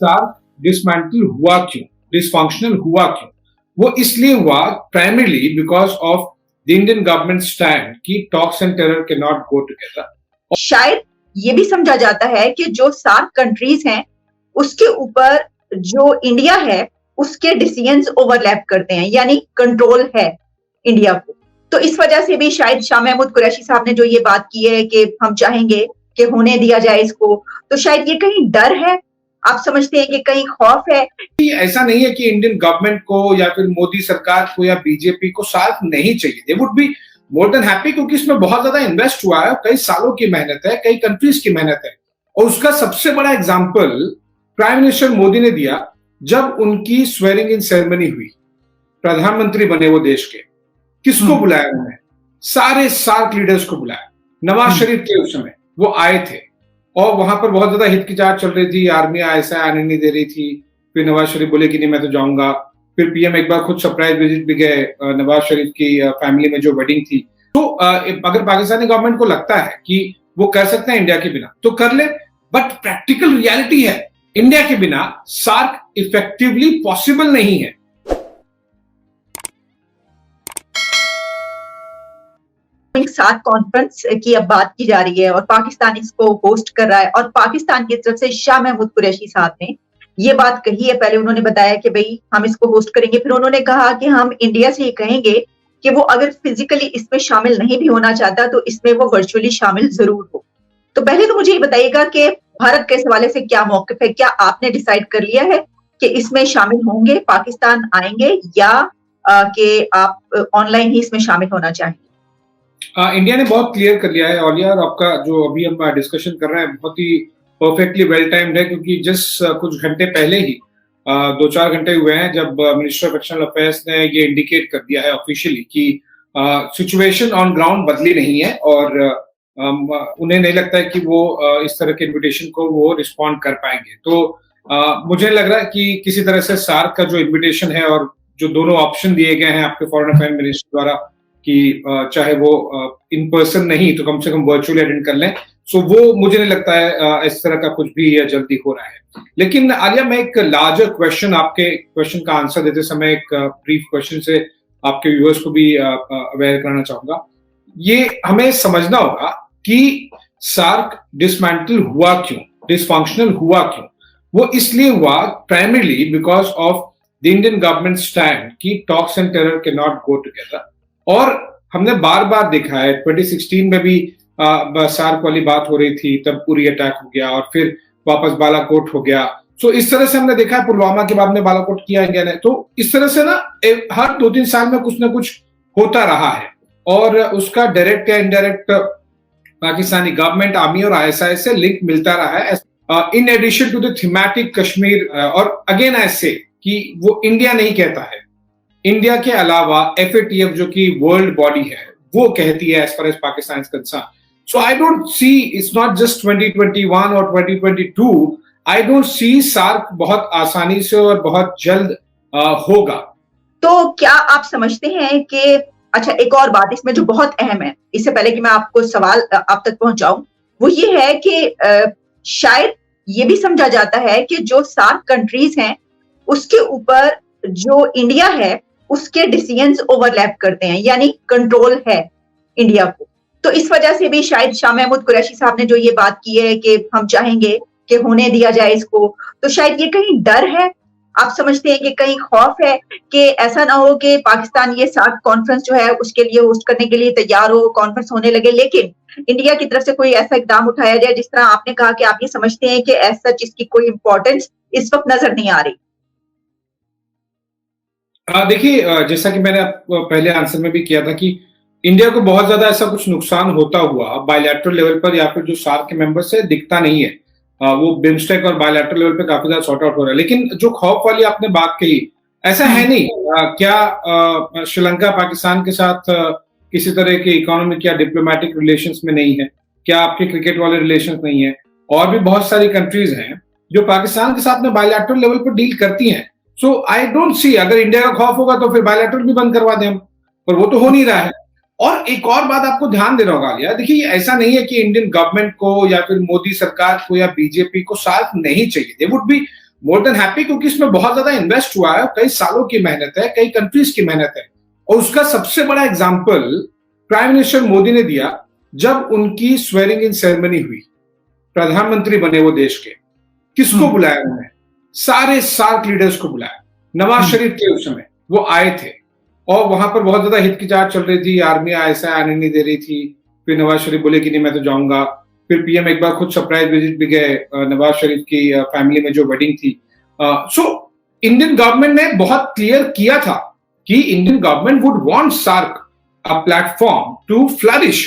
SAARC dismantle हुआ क्यों, dysfunctional हुआ क्यों? वो इसलिए हुआ primarily because of the Indian government stand कि talks and terror can not go together. शायद ये भी समझा जाता है कि जो सार्क कंट्रीज हैं उसके ऊपर जो इंडिया है उसके डिसीजंस ओवरलैप करते हैं, यानी कंट्रोल है इंडिया को। तो इस वजह से भी शायद शाह महमूद कुरैशी साहब ने जो ये बात की है कि हम चाहेंगे कि होने दिया जाए इसको, तो शायद ये कहीं डर है, आप समझते हैं कि कहीं खौफ है? ऐसा नहीं है कि इंडियन गवर्नमेंट को या फिर मोदी सरकार को या बीजेपी को सार्क नहीं चाहिए। They would be more than happy, क्योंकि इसमें बहुत ज्यादा इन्वेस्ट हुआ है, कई सालों की मेहनत है, कई कंट्रीज की मेहनत है। और उसका सबसे बड़ा एग्जाम्पल प्राइम मिनिस्टर मोदी ने दिया जब उनकी स्वेरिंग इन सेरेमनी हुई, प्रधानमंत्री बने वो देश के। किसको बुलाया उन्होंने? सारे सार्क लीडर्स को बुलाया। नवाज शरीफ के उस समय वो आए थे और वहां पर बहुत ज्यादा हिचकिचाहट चल रही थी, आर्मी ऐसा आने नहीं दे रही थी। फिर नवाज शरीफ बोले कि नहीं मैं तो जाऊंगा। फिर पीएम एक बार खुद सरप्राइज विजिट भी गए नवाज शरीफ की फैमिली में जो वेडिंग थी। तो अगर पाकिस्तानी गवर्नमेंट को लगता है कि वो कर सकते हैं इंडिया के बिना तो कर ले, बट प्रैक्टिकल रियलिटी है इंडिया के बिना सार्क इफेक्टिवली पॉसिबल नहीं है। सार्क कॉन्फ्रेंस की अब बात की जा रही है और पाकिस्तान इसको होस्ट कर रहा है, और पाकिस्तान की तरफ से शाह महमूद कुरैशी साहब ने ये बात कही है। पहले उन्होंने बताया कि भाई हम इसको होस्ट करेंगे, फिर उन्होंने कहा कि हम इंडिया से ये कहेंगे कि वो अगर फिजिकली इसमें शामिल नहीं भी होना चाहता तो इसमें वो वर्चुअली शामिल जरूर हो। तो पहले तो मुझे ये बताइएगा कि भारत के इस हवाले से क्या मौकिफ है? क्या आपने डिसाइड कर लिया है कि इसमें शामिल होंगे, पाकिस्तान आएंगे, या कि आप ऑनलाइन ही इसमें शामिल होना चाहेंगे? इंडिया ने बहुत क्लियर कर लिया है औलिया, और आपका जो अभी हम डिस्कशन कर रहे हैं बहुत ही परफेक्टली वेल टाइम्ड है, क्योंकि जस्ट कुछ घंटे पहले ही 2-4 घंटे हुए हैं जब मिनिस्टर ऑफ एक्सटर्नल अफेयर्स ने ये इंडिकेट कर दिया है ऑफिशियली कि सिचुएशन ऑन ग्राउंड बदली नहीं है और उन्हें नहीं लगता है कि वो इस तरह के इन्विटेशन को वो रिस्पॉन्ड कर पाएंगे। तो मुझे लग रहा है कि किसी तरह से सार्क का जो इन्विटेशन है और जो दोनों ऑप्शन दिए गए हैं आपके फॉरेन अफेयर मिनिस्टर द्वारा कि चाहे वो इन पर्सन नहीं तो कम से कम वर्चुअली अटेंड कर लें, सो वो मुझे नहीं लगता है इस तरह का कुछ भी जल्दी हो रहा है। लेकिन आलिया, मैं एक लार्जर क्वेश्चन, आपके क्वेश्चन का आंसर देते समय एक ब्रीफ क्वेश्चन से आपके व्यूअर्स को भी अवेयर कराना चाहूंगा। ये हमें समझना होगा कि सार्क डिसमेंटल हुआ क्यों, डिसफंक्शनल हुआ क्यों? वो इसलिए हुआ primarily because of the Indian government stand कि talks and terror can not go together. और हमने बार बार देखा है, 2016 में भी सार्क वाली बात हो रही थी, तब उरी अटैक हो गया और फिर वापस बालाकोट हो गया। सो इस तरह से हमने देखा है, पुलवामा के बाद में बालाकोट किया इंडिया ने। तो इस तरह से ना हर 2-3 साल में कुछ ना कुछ होता रहा है और उसका डायरेक्ट या इनडायरेक्ट पाकिस्तानी गवर्नमेंट, आर्मी और आईएसआई से लिंक मिलता रहा है। In addition to the thematic Kashmir, और अगेन ऐसे कि वो इंडिया नहीं कहता है, इंडिया के अलावा एफएटीएफ जो कि वर्ल्ड बॉडी है वो कहती है as far as Pakistan is concern. So I don't see, it's not just 2021 और 2022, आई डोंट सी सार्क बहुत आसानी से और बहुत जल्द होगा। तो क्या आप समझते हैं कि, अच्छा एक और बात इसमें जो बहुत अहम है, इससे पहले कि मैं आपको सवाल आप तक पहुंचाऊं, वो ये है कि शायद ये भी समझा जाता है कि जो सार्क कंट्रीज हैं उसके ऊपर जो इंडिया है उसके डिसीजंस ओवरलैप करते हैं, यानी कंट्रोल है इंडिया को। तो इस वजह से भी शायद शाह महमूद कुरैशी साहब ने जो ये बात की है कि हम चाहेंगे कि होने दिया जाए इसको, तो शायद ये कहीं डर है, आप समझते हैं कि कहीं खौफ है कि ऐसा ना हो कि पाकिस्तान ये सार्क कॉन्फ्रेंस जो है उसके लिए होस्ट करने के लिए तैयार हो, कॉन्फ्रेंस होने लगे, लेकिन इंडिया की तरफ से कोई ऐसा इकदाम उठाया जाए जिस तरह आपने कहा कि आप ये समझते हैं कि एज सच इसकी कोई इंपॉर्टेंस इस वक्त नजर नहीं आ रही? देखिए, जैसा कि मैंने पहले आंसर में भी किया था कि इंडिया को बहुत ज्यादा ऐसा कुछ नुकसान होता हुआ बायलैटरल लेवल पर या फिर जो सार्क के मेंबर्स है दिखता नहीं है। वो बिम्स्टेक और बायलैटरल लेवल पे काफी ज्यादा सॉर्ट आउट हो रहा है। लेकिन जो खौफ वाली आपने बात कही, ऐसा है नहीं। क्या श्रीलंका पाकिस्तान के साथ किसी तरह के इकोनॉमिक या डिप्लोमेटिक रिलेशंस में नहीं है? क्या आपके क्रिकेट वाले रिलेशंस नहीं है? और भी बहुत सारी कंट्रीज हैं जो पाकिस्तान के साथ में बायलैटरल लेवल पर डील करती हैं। सो आई डोंट सी, अगर इंडिया का खौफ होगा तो फिर बायलैटरल भी बंद करवा दें हम, पर वो तो हो नहीं रहा है। और एक और बात आपको ध्यान देना होगा यार, देखिए ऐसा नहीं है कि इंडियन गवर्नमेंट को या फिर मोदी सरकार को या बीजेपी को सार्क नहीं चाहिए। They would be more than happy, क्योंकि इसमें बहुत ज्यादा इन्वेस्ट हुआ है, कई सालों की मेहनत है, कई कंट्रीज की मेहनत है। और उसका सबसे बड़ा एग्जाम्पल प्राइम मिनिस्टर मोदी ने दिया जब उनकी स्वेरिंग इन सेरेमनी हुई, प्रधानमंत्री बने वो देश के। किसको बुलाया उन्होंने? सारे सार्क लीडर्स को बुलाया। नवाज शरीफ थे उस समय, वो आए थे और वहां पर बहुत ज्यादा हिचकिचाहट चल रही थी, आर्मी ऐसा आने नहीं दे रही थी। फिर नवाज शरीफ बोले कि नहीं मैं तो जाऊंगा। फिर पीएम एक बार खुद सरप्राइज विजिट भी गए नवाज शरीफ की फैमिली में जो वेडिंग थी। सो इंडियन गवर्नमेंट ने बहुत क्लियर किया था कि Indian government would want SAARC a platform to flourish,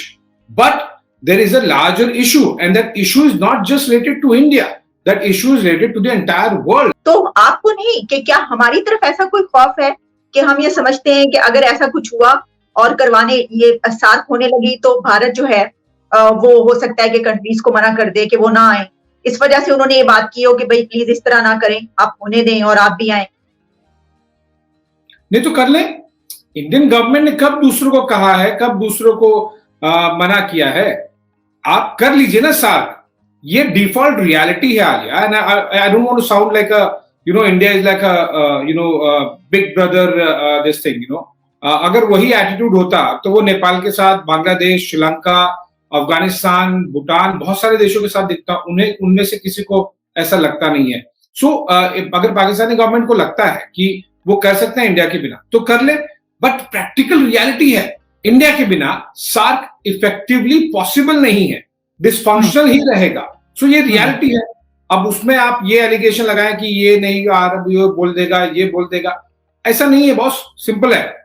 but there is a larger issue, and that issue is not just related to India, that issue is related to the entire world. तो आपको नहीं कि क्या हमारी तरफ ऐसा कोई खौफ है कि हम ये समझते हैं कि अगर ऐसा कुछ हुआ और करवाने ये सार्क होने लगी तो भारत जो है वो हो सकता है कि कंट्रीज को मना कर दे कि वो ना आए, इस वजह से उन्होंने ये बात की हो कि भाई प्लीज इस तरह ना करें, आप होने दें और आप भी आए। नहीं तो कर ले। इंडियन गवर्नमेंट ने कब दूसरों को कहा है, कब दूसरों को मना किया है? आप कर लीजिए ना सार्क। ये डिफॉल्ट रियलिटी है Alia, and I don't want to sound like a India is like a big brother this thing, अगर वही एटीट्यूड होता तो वो नेपाल के साथ, बांग्लादेश, श्रीलंका, अफगानिस्तान, भूटान, बहुत सारे देशों के साथ दिखता, उन्हें उनमें से किसी को ऐसा लगता नहीं है। सो अगर पाकिस्तानी गवर्नमेंट को लगता है कि वो कर सकते हैं इंडिया के बिना तो कर ले, बट प्रैक्टिकल रियलिटी है इंडिया के बिना सार्क इफेक्टिवली पॉसिबल नहीं है, डिसफंक्शनल ही रहेगा। सो ये रियलिटी है। अब उसमें आप ये एलिगेशन लगाएं कि ये नहीं ये बोल देगा, ये बोल देगा, ऐसा नहीं है बॉस। सिंपल है,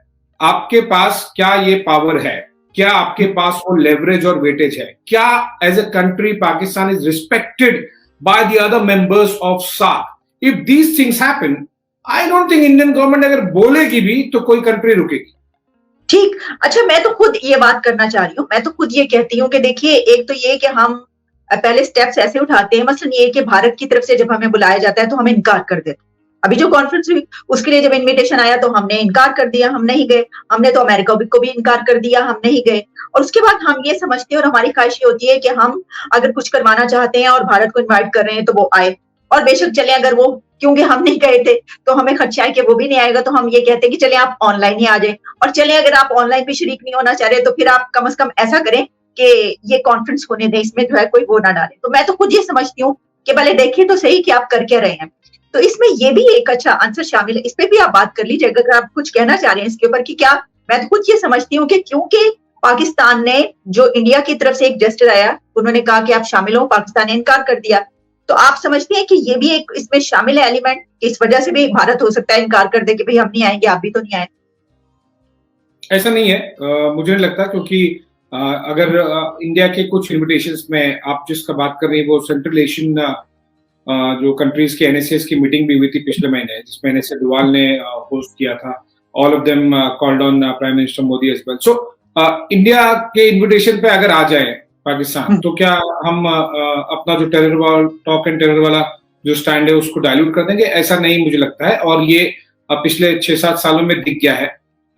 आपके पास क्या ये पावर है, क्या आपके पास वो लेवरेज और वेटेज है, क्या as a country Pakistan is respected by the other members of SAARC? If these things happen, I don't think Indian government अगर बोलेगी भी तो कोई कंट्री रुकेगी। ठीक, अच्छा मैं तो खुद ये बात करना चाह रही हूँ, मैं तो खुद ये कहती हूँ कि देखिए, एक तो ये कि हम पहले स्टेप्स ऐसे उठाते हैं, मसलन ये कि भारत की तरफ से जब हमें बुलाया जाता है तो हमें इनकार कर देते। अभी जो कॉन्फ्रेंस हुई उसके लिए जब इनविटेशन आया तो हमने इनकार कर दिया, हम नहीं गए। हमने तो अमेरिका को भी इनकार कर दिया, हम नहीं गए। और उसके बाद हम ये समझते हैं और हमारी ख्वाहिश ये होती है कि हम अगर कुछ करवाना चाहते हैं और भारत को इन्वाइट कर रहे हैं तो वो आए, और बेशक चले, अगर वो, क्योंकि हम नहीं गए थे तो हमें खदशा है कि वो भी नहीं आएगा, तो हम ये कहते हैं कि चले आप ऑनलाइन ही आ जाए। और चले अगर आप ऑनलाइन भी शरीक नहीं होना चाह रहे तो फिर आप कम से कम ऐसा करें कि ये कॉन्फ्रेंस होने दें, इसमें जो है कोई वो ना डाले। तो मैं तो खुद ये समझती हूँ कि भले देखिए तो सही कि आप कर क्या रहे हैं। तो इसमें ये भी एक अच्छा आंसर शामिल है, इस पे भी आप बात कर लीजिए अगर आप कुछ कहना चाह रहे हैं इसके ऊपर कि क्या। मैं तो खुद ये समझती हूँ कि क्योंकि पाकिस्तान ने जो इंडिया की तरफ से एक जेस्चर आया, उन्होंने कहा कि आप शामिल हो, पाकिस्तान ने इनकार कर दिया, तो आप समझते हैं कि ये भी एक इसमें शामिल है एलिमेंट, इस वजह से भी भारत हो सकता है इनकार कर दे कि भाई हम नहीं आएंगे, आप भी तो नहीं आए? ऐसा नहीं है, मुझे नहीं लगता, क्योंकि अगर इंडिया के कुछ इन्विटेशंस में आप जिसका बात कर रही है वो सेंट्रल एशियन जो कंट्रीज के एनएसएस की मीटिंग भी हुई थी पिछले महीने, जिसमें एनएसए डोवाल ने होस्ट किया था। All of them called on prime minister Modi as well. So India के इन्विटेशन पे अगर आ जाए पाकिस्तान तो क्या हम अपना जो टेरर वाला टॉक एंड टेरर वाला जो स्टैंड है उसको डाइल्यूट कर देंगे? ऐसा नहीं मुझे लगता है, और ये पिछले 6-7 सालों में दिख गया है।